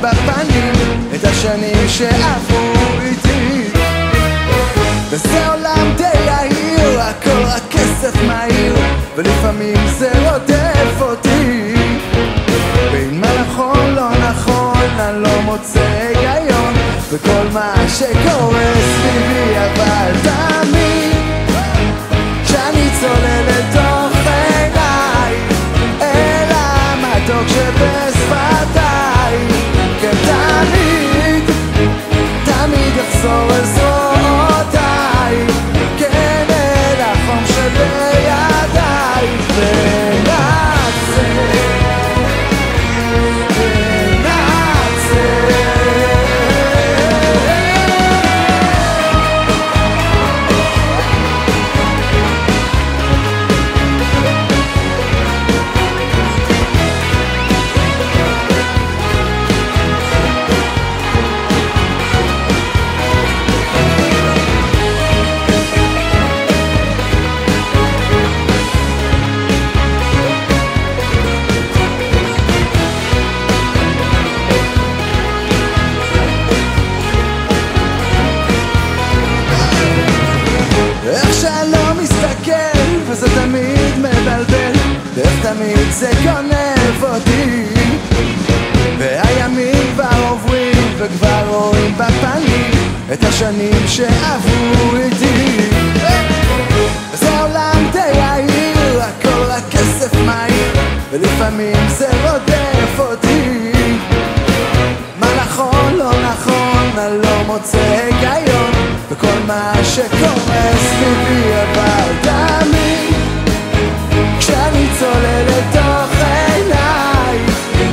בפנים את השנים שעברו איתי. וזה עולם די יהיר, הכל רק כסף מהיר, ולפעמים זה רודף אותי. בין מה נכון לא נכון אני לא מוצא היגיון בכל מה שקורה סביבי, אבל תמיד כשאני צולל לתוך עיניי אל המתוק שבשפתיי, כן תמיד, תמיד יחזור אל זרועותיי, כן אל החום שבידיי, ונעשה וזה תמיד מבלבל, ואיך תמיד זה גונב אותי. והימים כבר עוברים וכבר רואים בפנים את השנים שעברו איתי. וזה עולם די יהיר, הכל רק כסף מהיר, ולפעמים זה רודף אותי. מה נכון לא נכון אני לא מוצא היגיון בכל מה שקורה סביבי, אבל תמיד כשאני צולל לתוך עיניי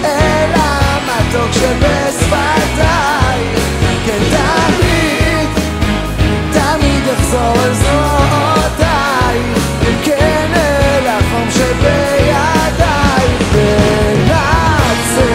אל המתוק שבשפתיי, כן תמיד, תמיד יחזור אל זרועותיי, כן אל החום שבידיי, ונעשה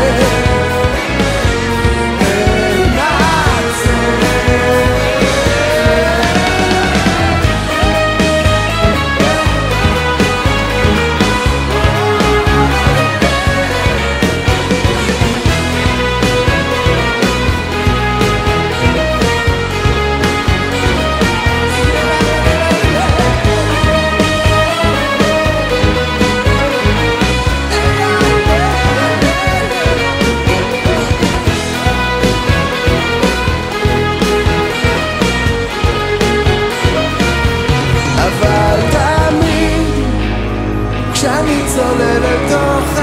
כשאני צולל לתוך